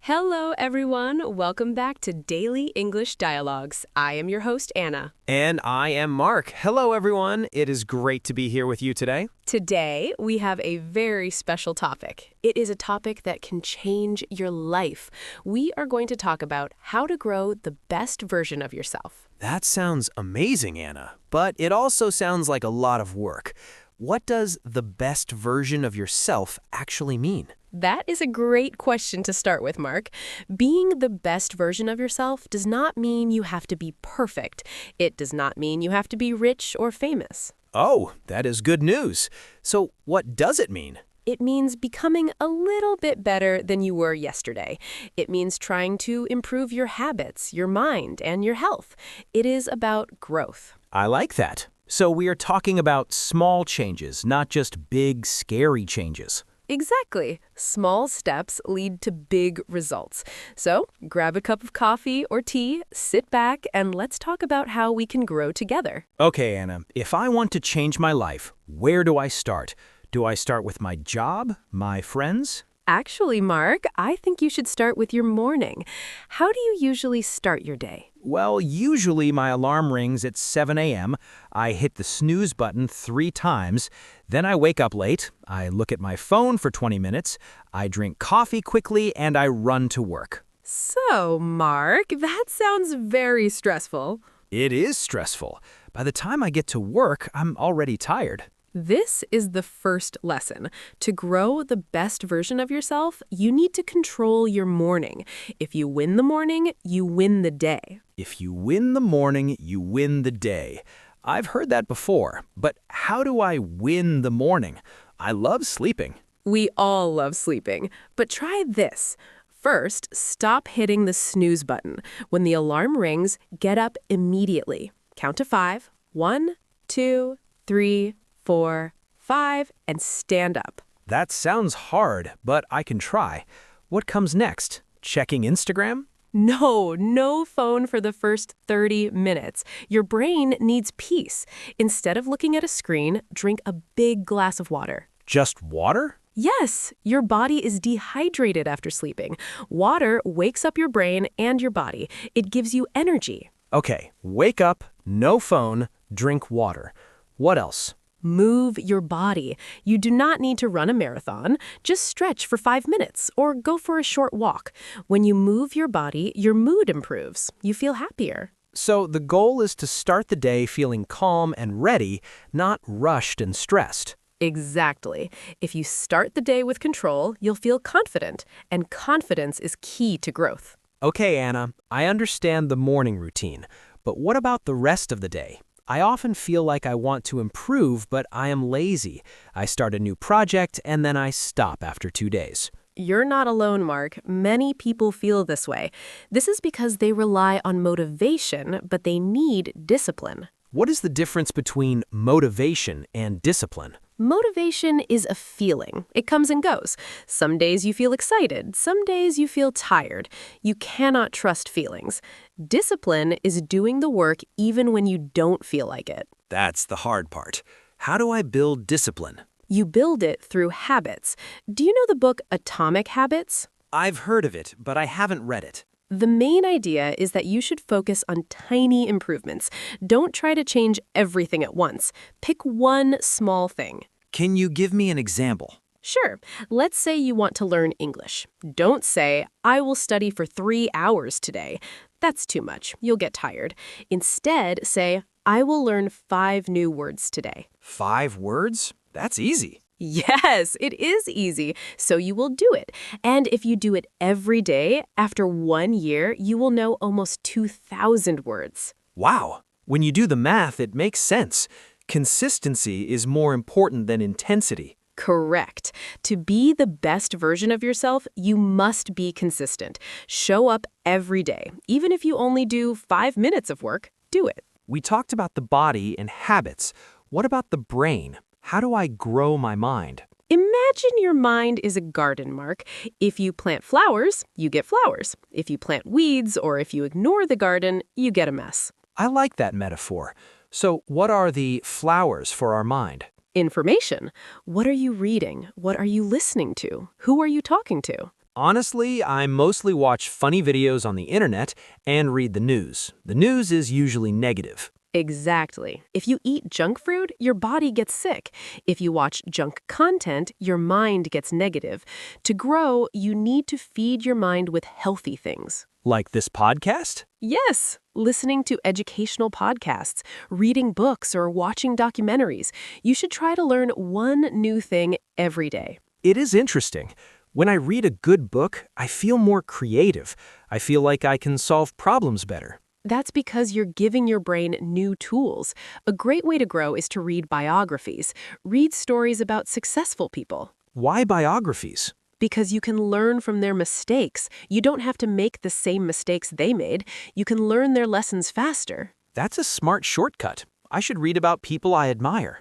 Hello, everyone. Welcome back to Daily English Dialogues. I am your host, Anna. And I am Mark. Hello, everyone. It is great to be here with you today. Today, we have a very special topic. It is a topic that can change your life. We are going to talk about how to grow the best version of yourself. That sounds amazing, Anna, but it also sounds like a lot of work. What does the best version of yourself actually mean? That is a great question to start with, Mark. Being the best version of yourself does not mean you have to be perfect. It does not mean you have to be rich or famous. Oh, that is good news. So what does it mean? It means becoming a little bit better than you were yesterday. It means trying to improve your habits, your mind, and your health. It is about growth. I like that. So we are talking about small changes, not just big, scary changes. Exactly. Small steps lead to big results. So grab a cup of coffee or tea, sit back, and let's talk about how we can grow together. Okay, Anna, if I want to change my life, where do I start? Do I start with my job, my friends? Actually, Mark, I think you should start with your morning. How do you usually start your day? Well, usually my alarm rings at 7 a.m. I hit the snooze button 3 times. Then I wake up late. I look at my phone for 20 minutes. I drink coffee quickly, and I run to work. So, Mark, that sounds very stressful. It is stressful. By the time I get to work, I'm already tired. This is the first lesson. To grow the best version of yourself, you need to control your morning. If you win the morning, you win the day. If you win the morning, you win the day. I've heard that before, but how do I win the morning? I love sleeping. We all love sleeping, but try this. First, stop hitting the snooze button. When the alarm rings, get up immediately. Count to 5. 1, 2, 3, 4, 5, and stand up. That sounds hard, but I can try. What comes next? Checking Instagram? No phone for the first 30 minutes. Your brain needs peace. Instead of looking at a screen, drink a big glass of water. Just water? Yes, your body is dehydrated after sleeping. Water wakes up your brain and your body. It gives you energy. Okay, wake up, no phone, drink water. What else? Move your body. You do not need to run a marathon. Just stretch for 5 minutes or go for a short walk. When you move your body, your mood improves. You feel happier. So the goal is to start the day feeling calm and ready, not rushed and stressed. Exactly. If you start the day with control, you'll feel confident, and confidence is key to growth. Okay, Anna, I understand the morning routine, but what about the rest of the day? I often feel like I want to improve, but I am lazy. I start a new project and then I stop after 2 days. You're not alone, Mark. Many people feel this way. This is because they rely on motivation, but they need discipline. What is the difference between motivation and discipline? Motivation is a feeling. It comes and goes. Some days you feel excited. Some days you feel tired. You cannot trust feelings. Discipline is doing the work even when you don't feel like it. That's the hard part. How do I build discipline? You build it through habits. Do you know the book Atomic Habits? I've heard of it, but I haven't read it. The main idea is that you should focus on tiny improvements. Don't try to change everything at once. Pick one small thing. Can you give me an example? Sure. Let's say you want to learn English. Don't say, I will study for 3 hours today. That's too much. You'll get tired. Instead, say, I will learn 5 new words today. 5 words? That's easy. Yes, it is easy, so you will do it. And if you do it every day, after 1 year, you will know almost 2,000 words. Wow. When you do the math, it makes sense. Consistency is more important than intensity. Correct. To be the best version of yourself, you must be consistent. Show up every day. Even if you only do 5 minutes of work, do it. We talked about the body and habits. What about the brain? How do I grow my mind? Imagine your mind is a garden, Mark. If you plant flowers, you get flowers. If you plant weeds or if you ignore the garden, you get a mess. I like that metaphor. So what are the flowers for our mind? Information. What are you reading? What are you listening to? Who are you talking to? Honestly, I mostly watch funny videos on the internet and read the news. The news is usually negative. Exactly. If you eat junk food, your body gets sick. If you watch junk content, your mind gets negative. To grow, you need to feed your mind with healthy things. Like this podcast? Yes, listening to educational podcasts, reading books, or watching documentaries. You should try to learn one new thing every day. It is interesting. When I read a good book, I feel more creative. I feel like I can solve problems better. That's because you're giving your brain new tools. A great way to grow is to read biographies. Read stories about successful people. Why biographies? Because you can learn from their mistakes. You don't have to make the same mistakes they made. You can learn their lessons faster. That's a smart shortcut. I should read about people I admire.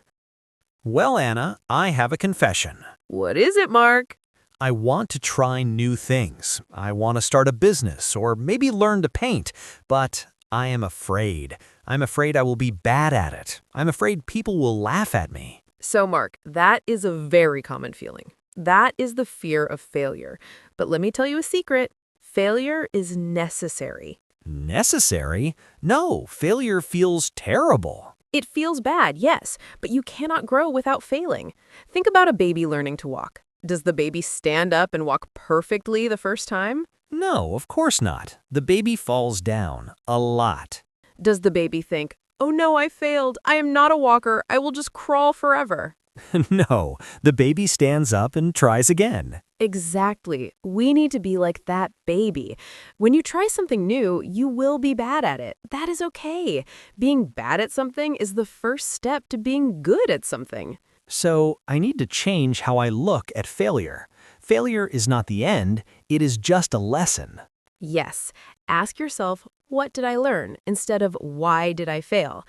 Well, Anna, I have a confession. What is it, Mark? I want to try new things. I want to start a business or maybe learn to paint, but I am afraid. I'm afraid I will be bad at it. I'm afraid people will laugh at me. So, Mark, that is a very common feeling. That is the fear of failure. But let me tell you a secret. Failure is necessary. Necessary? No, failure feels terrible. It feels bad, yes, but you cannot grow without failing. Think about a baby learning to walk. Does the baby stand up and walk perfectly the first time? No, of course not. The baby falls down a lot. Does the baby think, "Oh no, I failed. I am not a walker. I will just crawl forever"? No, the baby stands up and tries again. Exactly. We need to be like that baby. When you try something new, you will be bad at it. That is okay. Being bad at something is the first step to being good at something. So I need to change how I look at failure. Failure is not the end, it is just a lesson. Yes. Ask yourself, what did I learn? Instead of why did I fail?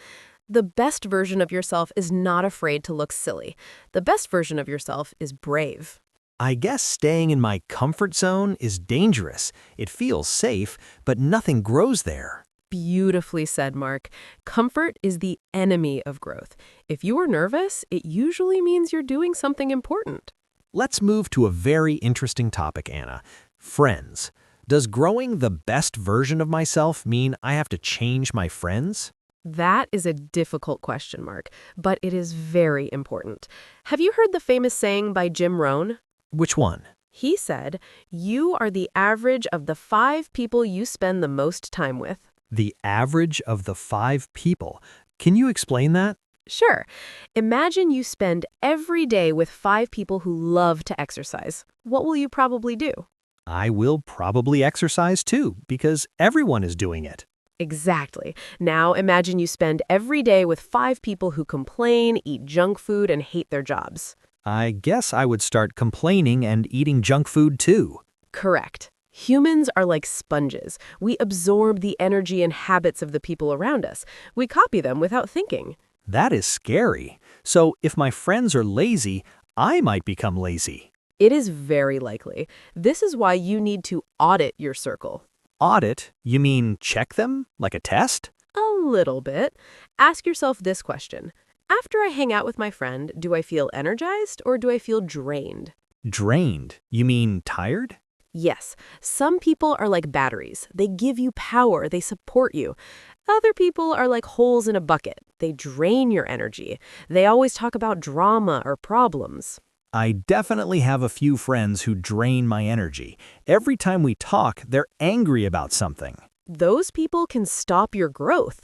The best version of yourself is not afraid to look silly. The best version of yourself is brave. I guess staying in my comfort zone is dangerous. It feels safe, but nothing grows there. Beautifully said, Mark. Comfort is the enemy of growth. If you are nervous, it usually means you're doing something important. Let's move to a very interesting topic, Anna. Friends. Does growing the best version of myself mean I have to change my friends? That is a difficult question, Mark, but it is very important. Have you heard the famous saying by Jim Rohn? Which one? He said, "You are the average of the 5 people you spend the most time with." The average of the 5 people. Can you explain that? Sure. Imagine you spend every day with 5 people who love to exercise. What will you probably do? I will probably exercise too, because everyone is doing it. Exactly. Now imagine you spend every day with 5 people who complain, eat junk food, and hate their jobs. I guess I would start complaining and eating junk food too. Correct. Humans are like sponges. We absorb the energy and habits of the people around us. We copy them without thinking. That is scary. So if my friends are lazy, I might become lazy. It is very likely. This is why you need to audit your circle. Audit? You mean check them? Like a test? A little bit. Ask yourself this question. After I hang out with my friend, do I feel energized or do I feel drained? Drained? You mean tired? Yes, some people are like batteries. They give you power, they support you. Other people are like holes in a bucket. They drain your energy. They always talk about drama or problems. I definitely have a few friends who drain my energy. Every time we talk, they're angry about something. Those people can stop your growth.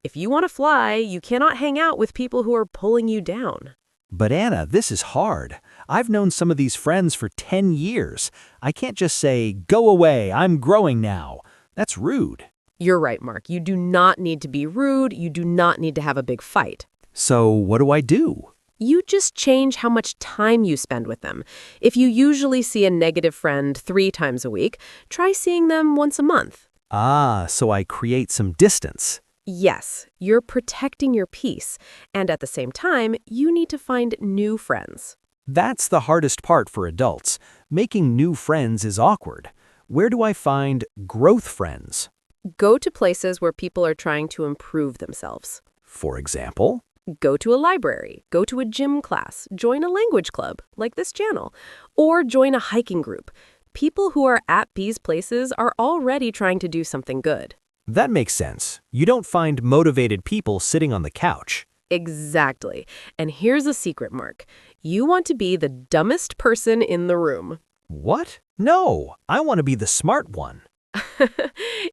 If you want to fly, you cannot hang out with people who are pulling you down. But Anna, this is hard. I've known some of these friends for 10 years. I can't just say, go away, I'm growing now. That's rude. You're right, Mark. You do not need to be rude. You do not need to have a big fight. So what do I do? You just change how much time you spend with them. If you usually see a negative friend 3 times a week, try seeing them once a month. Ah, so I create some distance. Yes, you're protecting your peace, and at the same time, you need to find new friends. That's the hardest part for adults. Making new friends is awkward. Where do I find growth friends? Go to places where people are trying to improve themselves. For example? Go to a library, go to a gym class, join a language club, like this channel, or join a hiking group. People who are at these places are already trying to do something good. That makes sense. You don't find motivated people sitting on the couch. Exactly. And here's a secret, Mark. You want to be the dumbest person in the room. What? No, I want to be the smart one.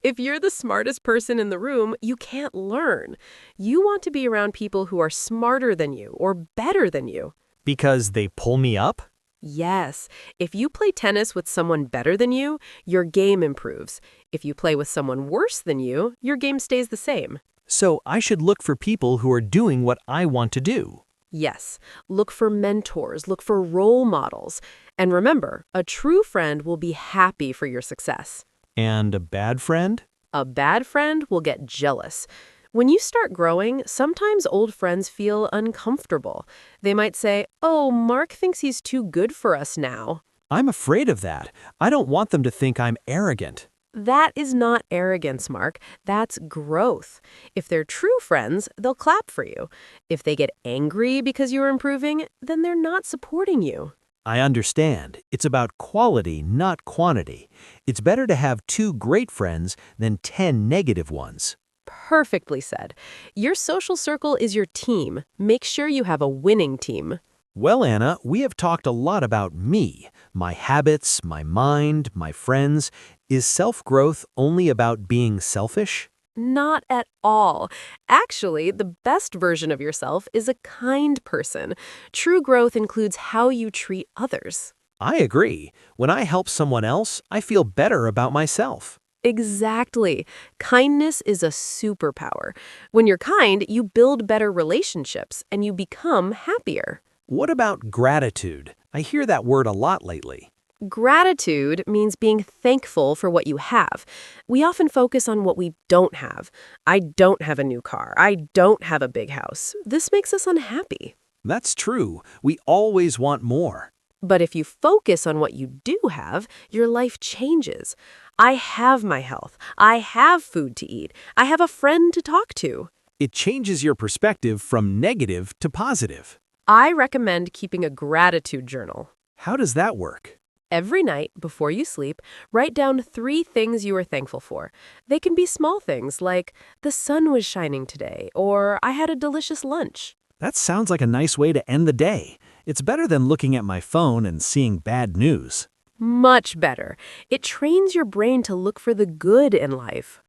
If you're the smartest person in the room, you can't learn. You want to be around people who are smarter than you or better than you. Because they pull me up? Yes. If you play tennis with someone better than you, your game improves. If you play with someone worse than you, your game stays the same. So I should look for people who are doing what I want to do. Yes. Look for mentors, look for role models. And remember, a true friend will be happy for your success. And a bad friend? A bad friend will get jealous. When you start growing, sometimes old friends feel uncomfortable. They might say, "Oh, Mark thinks he's too good for us now." I'm afraid of that. I don't want them to think I'm arrogant. That is not arrogance, Mark. That's growth. If they're true friends, they'll clap for you. If they get angry because you're improving, then they're not supporting you. I understand. It's about quality, not quantity. It's better to have 2 great friends than 10 negative ones. Perfectly said. Your social circle is your team. Make sure you have a winning team. Well, Anna, we have talked a lot about me, my habits, my mind, my friends. Is self-growth only about being selfish? Not at all. Actually, the best version of yourself is a kind person. True growth includes how you treat others. I agree. When I help someone else, I feel better about myself. Exactly. Kindness is a superpower. When you're kind, you build better relationships and you become happier. What about gratitude? I hear that word a lot lately. Gratitude means being thankful for what you have. We often focus on what we don't have. I don't have a new car. I don't have a big house. This makes us unhappy. That's true. We always want more. But if you focus on what you do have, your life changes. I have my health. I have food to eat. I have a friend to talk to. It changes your perspective from negative to positive. I recommend keeping a gratitude journal. How does that work? Every night, before you sleep, write down 3 things you are thankful for. They can be small things like, the sun was shining today, or I had a delicious lunch. That sounds like a nice way to end the day. It's better than looking at my phone and seeing bad news. Much better. It trains your brain to look for the good in life.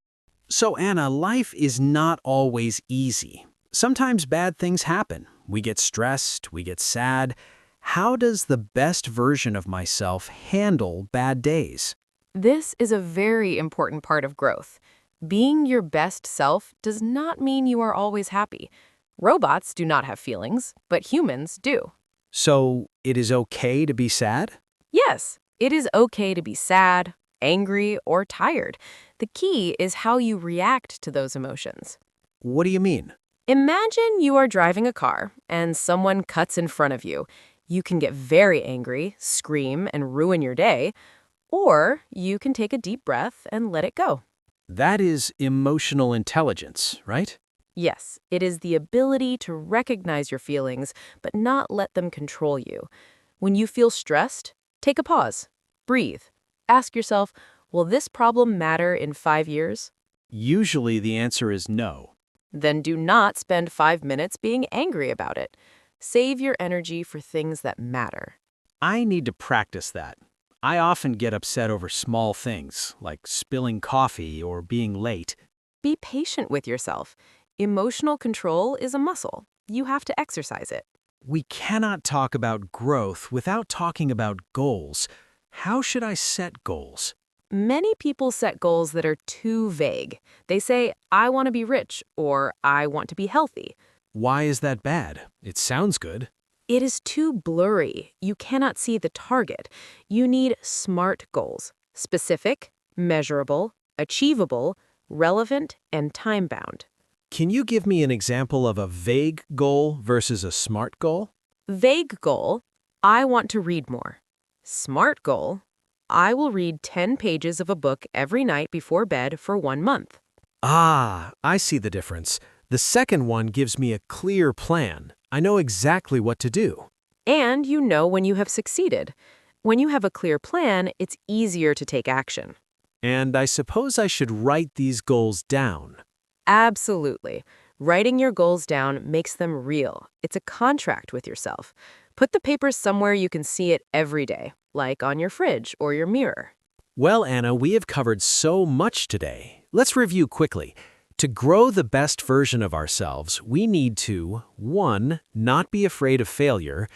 So, Anna, life is not always easy. Sometimes bad things happen. We get stressed, we get sad. How does the best version of myself handle bad days? This is a very important part of growth. Being your best self does not mean you are always happy. Robots do not have feelings, but humans do. So, it is okay to be sad? Yes, it is okay to be sad, angry, or tired. The key is how you react to those emotions. What do you mean? Imagine you are driving a car and someone cuts in front of you. You can get very angry, scream, and ruin your day, or you can take a deep breath and let it go. That is emotional intelligence, right? Yes, it is the ability to recognize your feelings, but not let them control you. When you feel stressed, take a pause. Breathe. Ask yourself, will this problem matter in 5 years? Usually the answer is no. Then do not spend 5 minutes being angry about it. Save your energy for things that matter. I need to practice that. I often get upset over small things, like spilling coffee or being late. Be patient with yourself. Emotional control is a muscle. You have to exercise it. We cannot talk about growth without talking about goals. How should I set goals? Many people set goals that are too vague. They say, I want to be rich, or I want to be healthy. Why is that bad? It sounds good. It is too blurry. You cannot see the target. You need SMART goals: specific, measurable, achievable, relevant, and time-bound. Can you give me an example of a vague goal versus a SMART goal? Vague goal: I want to read more. SMART goal: I will read 10 pages of a book every night before bed for 1 month. Ah, I see the difference. The second one gives me a clear plan. I know exactly what to do. And you know when you have succeeded. When you have a clear plan, it's easier to take action. And I suppose I should write these goals down. Absolutely. Writing your goals down makes them real. It's a contract with yourself. Put the paper somewhere you can see it every day, like on your fridge or your mirror. Well, Anna, we have covered so much today. Let's review quickly. To grow the best version of ourselves, we need to 1. Not be afraid of failure,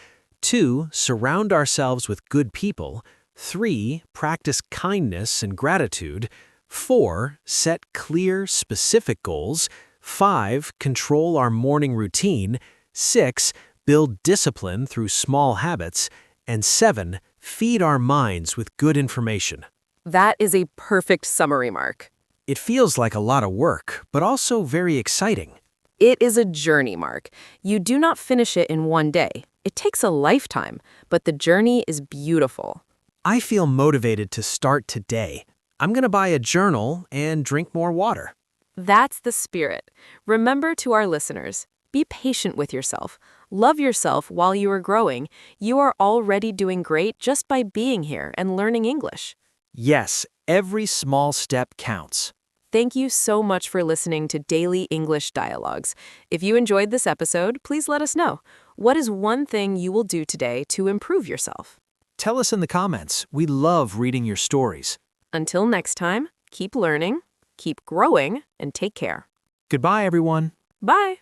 2. Surround ourselves with good people, 3. Practice kindness and gratitude, 4. Set clear, specific goals, 5. Control our morning routine, 6. Build discipline through small habits, and 7. Feed our minds with good information. That is a perfect summary, Mark. It feels like a lot of work, but also very exciting. It is a journey, Mark. You do not finish it in one day. It takes a lifetime, but the journey is beautiful. I feel motivated to start today. I'm going to buy a journal and drink more water. That's the spirit. Remember, to our listeners, be patient with yourself. Love yourself while you are growing. You are already doing great just by being here and learning English. Yes, every small step counts. Thank you so much for listening to Daily English Dialogues. If you enjoyed this episode, please let us know. What is one thing you will do today to improve yourself? Tell us in the comments. We love reading your stories. Until next time, keep learning, keep growing, and take care. Goodbye, everyone. Bye.